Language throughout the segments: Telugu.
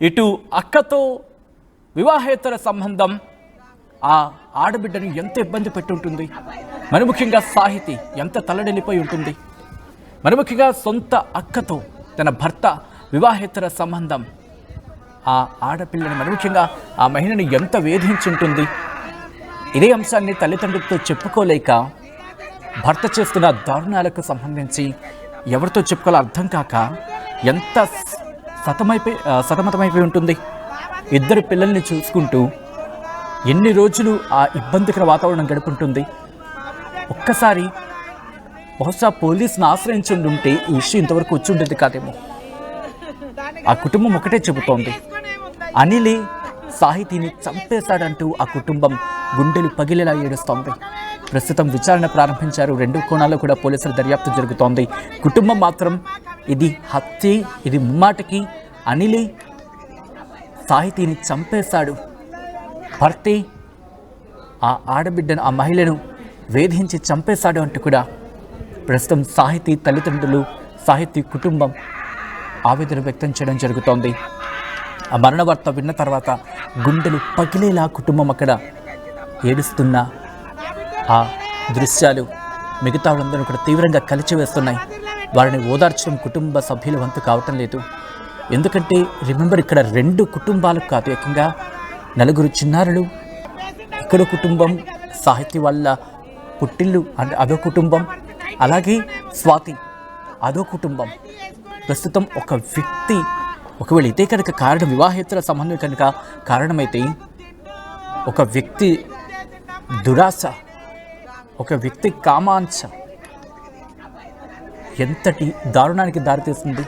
ఇటు అక్కతో వివాహేతర సంబంధం ఆ ఆడబిడ్డను ఎంత ఇబ్బంది పెట్టుంటుంది. మరి ముఖ్యంగా సాహితి ఎంత తల్లడిల్లిపోయి ఉంటుంది. మరి ముఖ్యంగా సొంత అక్కతో తన భర్త వివాహేతర సంబంధం ఆ ఆడపిల్లని మరి ముఖ్యంగా ఆ మహిళను ఎంత వేధించుంటుంది. ఇదే అంశాన్ని తల్లిదండ్రులతో చెప్పుకోలేక భర్త చేస్తున్న దారుణాలకు సంబంధించి ఎవరితో చెప్పుకోవాలో అర్థం కాక ఎంత సతమతమైపోయి ఉంటుంది. ఇద్దరు పిల్లల్ని చూసుకుంటూ ఎన్ని రోజులు ఆ ఇబ్బందికర వాతావరణం గడుపుంటుంది. ఒక్కసారి బహుశా పోలీసును ఆశ్రయించుంటే ఈ విషయం ఇంతవరకు వచ్చి ఉండేది కాదేమో. ఆ కుటుంబం ఒకటే చెబుతోంది, అనిలే సాహితీని చంపేశాడంటూ ఆ కుటుంబం గుండెలు పగిలేలా ఏడుస్తోంది. ప్రస్తుతం విచారణ ప్రారంభించారు. 2 కోణాల్లో కూడా పోలీసుల దర్యాప్తు జరుగుతోంది. కుటుంబం మాత్రం ఇది హత్యే, ఇది ముమ్మాటికి అనిలే సాహితీని చంపేశాడు, భర్తే ఆ ఆడబిడ్డను ఆ మహిళను వేధించి చంపేశాడు అంటూ కూడా ప్రస్తుతం సాహితీ తల్లిదండ్రులు, సాహితీ కుటుంబం ఆవేదన వ్యక్తం చేయడం జరుగుతోంది. ఆ మరణ వార్త విన్న తర్వాత గుండెలు పగిలేలా కుటుంబం అక్కడ ఏడుస్తున్న ఆ దృశ్యాలు మిగతా వాళ్ళందరూ కూడా తీవ్రంగా కలిచివేస్తున్నాయి. వారిని ఓదార్చడం కుటుంబ సభ్యుల వంతు కావటం లేదు. ఎందుకంటే రిమెంబర్, ఇక్కడ 2 కుటుంబాలు కాదు, ఏకంగా 4 చిన్నారులు. ఇక్కడ కుటుంబం, సాహితీ వాళ్ళ పుట్టిల్లు అంటే అదో కుటుంబం, అలాగే స్వాతి అదో కుటుంబం. ప్రస్తుతం ఒక వ్యక్తి, ఒకవేళ ఇదే కనుక కారణం, వివాహేతర సంబంధం కనుక కారణమైతే ఒక వ్యక్తి దురాశ, ఒక వ్యక్తి కామాంఛ ఎంతటి దారుణానికి దారితీస్తుంది.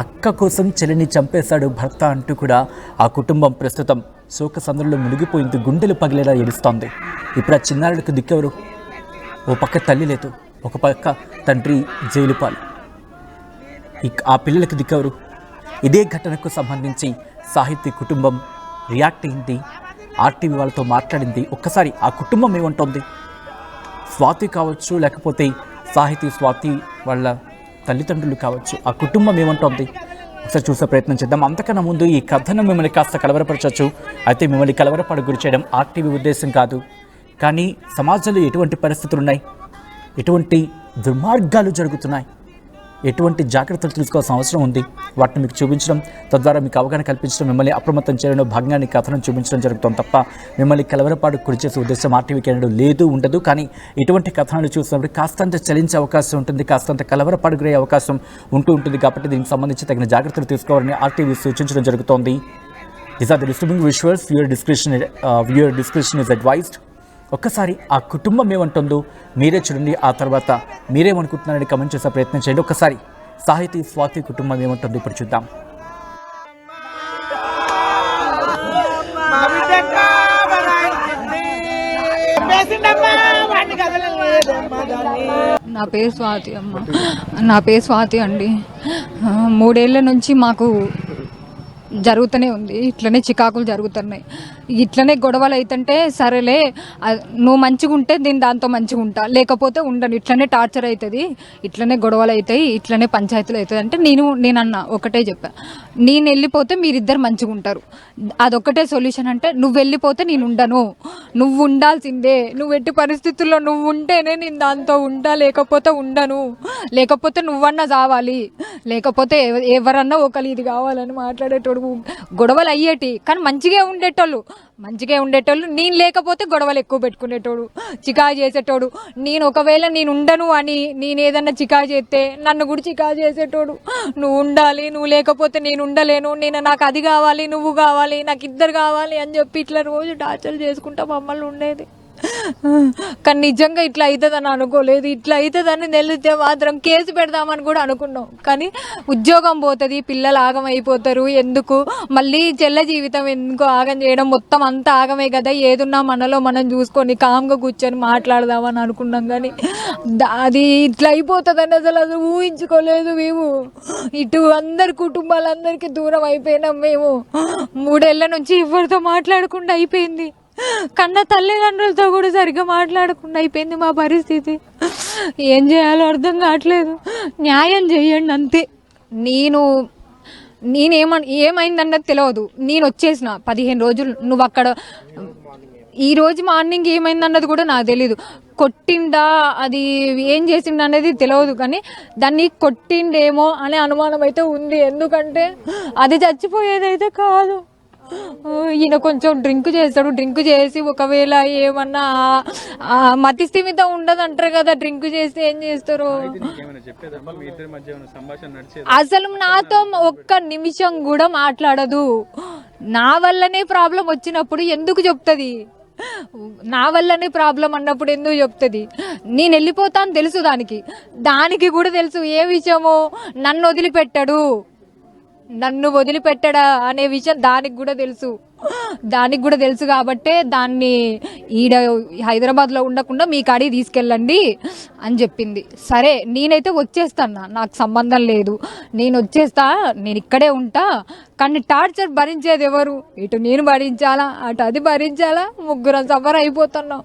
అక్క కోసం చెల్లిని చంపేశాడు భర్త అంటూ కూడా ఆ కుటుంబం ప్రస్తుతం శోక సందర్లో మునిగిపోయింది. గుండెలు పగిలేలా ఏడుస్తోంది. ఇప్పుడు ఆ చిన్నారులకు దిక్కెవరు? ఓ పక్క తల్లి లేదు, ఒక పక్క తండ్రి జైలు పాలు. ఆ పిల్లలకు దిక్కెవరు? ఇదే ఘటనకు సంబంధించి సాహితీ కుటుంబం రియాక్ట్ అయింది, ఆర్టీవీ వాళ్ళతో మాట్లాడింది. ఒక్కసారి ఆ కుటుంబం ఏమంటోంది, స్వాతి కావచ్చు, లేకపోతే సాహితీ స్వాతి వాళ్ళ తల్లిదండ్రులు కావచ్చు, ఆ కుటుంబం ఏమంటోంది ఒకసారి చూసే ప్రయత్నం చేద్దాం. అంతకన్నా ముందు ఈ కథను మిమ్మల్ని కాస్త కలవరపరచవచ్చు. అయితే మిమ్మల్ని కలవరపడ గురి చేయడం ఆర్టీవీ ఉద్దేశం కాదు. కానీ సమాజంలో ఎటువంటి పరిస్థితులు ఉన్నాయి, ఎటువంటి దుర్మార్గాలు జరుగుతున్నాయి, ఎటువంటి జాగ్రత్తలు తీసుకోవాల్సిన అవసరం ఉంది, వాటిని మీకు చూపించడం, తద్వారా మీకు అవగాహన కల్పించడం, మిమ్మల్ని అప్రమత్తం చేయడంలో భాగంగా ఈ కథను చూపించడం జరుగుతుంది తప్ప మిమ్మల్ని కలవరపాటు గురి చేసే ఉద్దేశం ఆర్టీవీకి అనడం లేదు, ఉండదు. కానీ ఇటువంటి కథనాలు చూసినప్పుడు కాస్తంత చలించే అవకాశం ఉంటుంది, కాస్తంత కలవరపాటు గురయ్యే అవకాశం ఉంటుంది. కాబట్టి దీనికి సంబంధించి తగిన జాగ్రత్తలు తీసుకోవాలని ఆర్టీవీ సూచించడం జరుగుతోంది. These are the disturbing visuals, viewer description is advised. ఒక్కసారి ఆ కుటుంబం ఏమంటుందో మీరే చూడండి, ఆ తర్వాత మీరేమనుకుంటున్నారని కమెంట్ చేసే ప్రయత్నం చేయండి. ఒక్కసారి సాహితీ స్వాతి కుటుంబం ఏమంటుందో ఇప్పుడు చూద్దాం. నా పేరు స్వాతి అమ్మ, నా పేరు స్వాతి అండి. 3 ఏళ్ల నుంచి మాకు జరుగుతూనే ఉంది, ఇట్లనే చికాకులు జరుగుతున్నాయి, ఇట్లనే గొడవలు అవుతుంటే సరేలే నువ్వు మంచిగా ఉంటే నేను దాంతో మంచిగా ఉంటా, లేకపోతే ఉండను, ఇట్లనే టార్చర్ అవుతుంది, ఇట్లనే గొడవలు అవుతాయి, ఇట్లనే పంచాయతీలు అవుతుంది అంటే నేనన్నా ఒకటే చెప్పా, నేను వెళ్ళిపోతే మీరిద్దరు మంచిగా ఉంటారు, అదొక్కటే సొల్యూషన్. అంటే నువ్వు వెళ్ళిపోతే నేను ఉండను, నువ్వు ఉండాల్సిందే, నువ్వు ఎట్టి పరిస్థితుల్లో నువ్వు ఉంటేనే నేను దాంతో ఉంటా, లేకపోతే ఉండను, లేకపోతే నువ్వన్నా చావాలి, లేకపోతే ఎవరన్నా ఒకరు ఇది కావాలని మాట్లాడేటోడు. గొడవలు అయ్యేటి కానీ మంచిగా ఉండేటోళ్ళు, నేను లేకపోతే గొడవలు ఎక్కువ పెట్టుకునేటోడు, చికా చేసేటోడు. నేను ఒకవేళ నేను ఉండను అని నేను ఏదన్నా చికా చేస్తే నన్ను కూడా చికా చేసేటోడు. నువ్వు ఉండాలి, నువ్వు లేకపోతే నేను ఉండలేను, నాకు అది కావాలి, నువ్వు కావాలి, నాకు ఇద్దరు కావాలి అని చెప్పి ఇట్లా రోజు టార్చర్ చేసుకుంటా మమ్మల్ని ఉండేది. కానీ నిజంగా ఇట్లా అవుతుందని అనుకోలేదు. ఇట్లా అవుతుందని తెలిస్తే మాత్రం కేసు పెడదామని కూడా అనుకున్నాం. కానీ ఉద్యోగం పోతుంది, పిల్లలు ఆగం అయిపోతారు, ఎందుకు మళ్ళీ చెల్ల జీవితం ఎందుకు ఆగం చేయడం, మొత్తం అంతా ఆగమే కదా, ఏదున్నా మనలో మనం చూసుకొని కామ్గా కూర్చొని మాట్లాడదామని అనుకున్నాం. కానీ అది ఇట్లా అయిపోతుందని అసలు ఊహించుకోలేదు మేము. ఇటు అందరి కుటుంబాలందరికీ దూరం అయిపోయినాం మేము. 3 ఏళ్ల నుంచి ఎవరితో మాట్లాడకుండా అయిపోయింది, కన్న తల్లిదండ్రులతో కూడా సరిగ్గా మాట్లాడకుండా అయిపోయింది మా పరిస్థితి. ఏం చేయాలో అర్థం కావట్లేదు, న్యాయం చేయండి అంతే. ఏమైందన్నది తెలియదు. నేను వచ్చేసిన 15 రోజులు, నువ్వు అక్కడ ఈ రోజు మార్నింగ్ ఏమైందన్నది కూడా నాకు తెలీదు. కొట్టిండా అది ఏం చేసిండ అనేది తెలియదు, కానీ దాన్ని కొట్టిండేమో అనే అనుమానం అయితే ఉంది. ఎందుకంటే అది చచ్చిపోయేదైతే కాదు. ఈయన కొంచెం డ్రింక్ చేస్తాడు, డ్రింక్ చేసి ఒకవేళ ఏమన్నా మతి స్థిమిత ఉండదు అంటారు కదా, డ్రింక్ చేస్తే ఏం చేస్తారు. అసలు నాతో ఒక్క నిమిషం కూడా మాట్లాడదు. నా వల్లనే ప్రాబ్లం వచ్చినప్పుడు ఎందుకు చెప్తుంది? నా వల్లనే ప్రాబ్లం అన్నప్పుడు ఎందుకు చెప్తుంది? నేను వెళ్ళిపోతాను తెలుసు, దానికి కూడా తెలుసు ఏ విషయమో. నన్ను వదిలిపెట్టడా అనే విషయం దానికి కూడా తెలుసు కాబట్టే దాన్ని ఈడ హైదరాబాద్లో ఉండకుండా మీ కాడికి తీసుకెళ్ళండి అని చెప్పింది. సరే నేనైతే వచ్చేస్తాను, నాకు సంబంధం లేదు, నేను వచ్చేస్తా, నేను ఇక్కడే ఉంటా. కానీ టార్చర్ భరించేది ఎవరు? ఇటు నేను భరించాలా, అటు అది భరించాలా, ముగ్గురం సఫర్ అయిపోతున్నాం.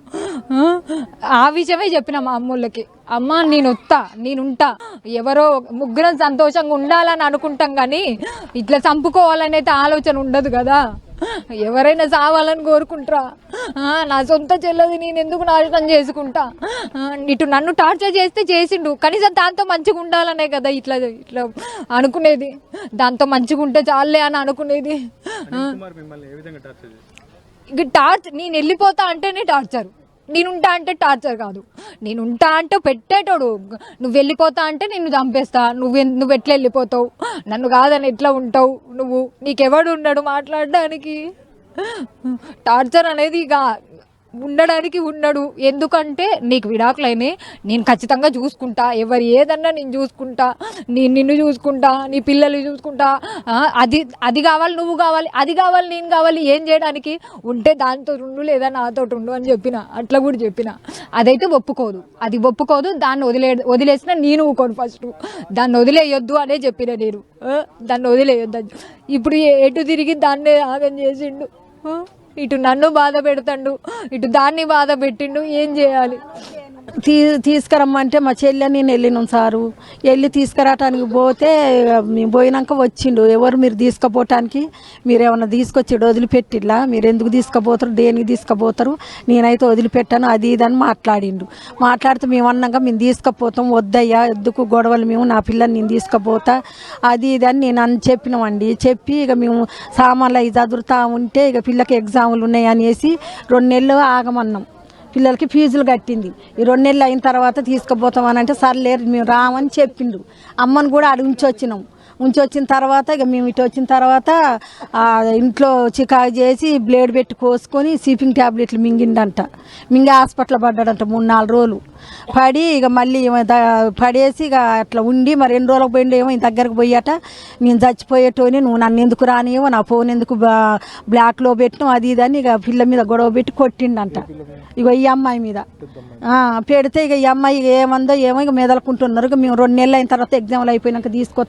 ఆ విషయమే చెప్పిన మా అమ్మోళ్ళకి, అమ్మ నేనుంటా, ఎవరో ముగ్గురం సంతోషంగా ఉండాలని అనుకుంటాం, కానీ ఇట్లా చంపుకోవాలని అయితే ఆలోచన ఉండదు కదా. ఎవరైనా సావాలని కోరుకుంటారా? నా సొంత చెల్లది నేను ఎందుకు నాశనం చేసుకుంటా? ఇటు నన్ను టార్చర్ చేస్తే చేసిండు, కనీసం దాంతో మంచిగా ఉండాలనే కదా ఇట్లా అనుకునేది. దాంతో మంచిగా ఉంటే చాలే అని అనుకునేది. ఇక నేను వెళ్ళిపోతా అంటేనే టార్చర్, నేనుంటా అంటే టార్చర్ కాదు. నేనుంటా అంటే పెట్టేటోడు, నువ్వు వెళ్ళిపోతా అంటే నిన్ను చంపేస్తా, నువ్వు ఎట్లా వెళ్ళిపోతావు, నన్ను కాదని ఎట్లా ఉంటావు, నీకెవడు ఉండడు మాట్లాడడానికి. టార్చర్ అనేది ఇక ఉండడానికి ఉండడు. ఎందుకంటే నీకు విడాకులైనా నేను ఖచ్చితంగా చూసుకుంటా, ఎవరు ఏదన్నా నేను చూసుకుంటా, నిన్ను చూసుకుంటా, నీ పిల్లలు చూసుకుంటా. అది కావాలి, నువ్వు కావాలి, అది కావాలి, నేను కావాలి, ఏం చేయడానికి? ఉంటే దాంతో ఉండు, లేదా నాతో ఉండు అని చెప్పిన. అట్లా కూడా చెప్పిన. అదైతే ఒప్పుకోదు. దాన్ని వదిలేసిన నేను ఊకోను. ఫస్ట్ దాన్ని వదిలేయొద్దు అనే చెప్పిన నేను. దాన్ని వదిలేయొద్దు. ఇప్పుడు ఎటు తిరిగి దాన్నే ఆగం చేసిండు. ఇటు నన్ను బాధ పెడతాడు, ఇటు దాన్ని బాధ పెట్టిండు. ఏం చేయాలి? తీసుకురమ్మంటే మా చెల్లె నేను వెళ్ళినాం సారు. వెళ్ళి తీసుకురావటానికి పోతే మేము పోయినాక వచ్చిండు, ఎవరు మీరు తీసుకుపోవటానికి, మీరు ఏమన్నా తీసుకొచ్చి వదిలిపెట్టిలా, మీరు ఎందుకు తీసుకుపోతారు, దేనికి తీసుకుపోతారు, నేనైతే వదిలిపెట్టాను, అది ఇదని మాట్లాడితే మేము అన్నాక మేము తీసుకుపోతాం, వద్దయ్యా ఎందుకు గొడవలు, మేము నా పిల్లని నేను తీసుకుపోతా, అది ఇది అని నేను చెప్పినామండి. చెప్పి ఇక మేము సామాన్లు అవి చదువుతా ఉంటే ఇక పిల్లకి ఎగ్జాములు ఉన్నాయి అనేసి 2 నెలలు ఆగమన్నాం. పిల్లలకి ఫీజులు కట్టింది. ఈ 2 నెలలు అయిన తర్వాత తీసుకుపోతామని అంటే సర్లేరు మేము రామని చెప్పిండు. అమ్మని కూడా అడిగి ఉంచొచ్చిన తర్వాత ఇక మేము ఇటు వచ్చిన తర్వాత ఇంట్లో చికాకు చేసి బ్లేడ్ పెట్టి కోసుకొని సీపింగ్ ట్యాబ్లెట్లు మింగి హాస్పిటల్ పడ్డాడంట 3-4 రోజులు పడి. ఇక మళ్ళీ పడేసి ఇక అట్లా ఉండి మరి 2 రోజులకు పోయిండు. ఏమో దగ్గరకు పోయాట, నేను చచ్చిపోయేటోని, నువ్వు నన్ను ఎందుకు రానియో, నా ఫోన్ ఎందుకు బ్లాక్లో పెట్టినావు, అది ఇదని ఇక పిల్ల మీద గొడవ పెట్టి కొట్టిండంట. ఇక ఈ అమ్మాయి మీద పెడితే ఇక ఈ అమ్మాయి ఏమందో ఏమో ఇక మెదలుకుంటున్నారు. ఇక మేము 2 నెలలు అయిన తర్వాత ఎగ్జామ్లు అయిపోయినాక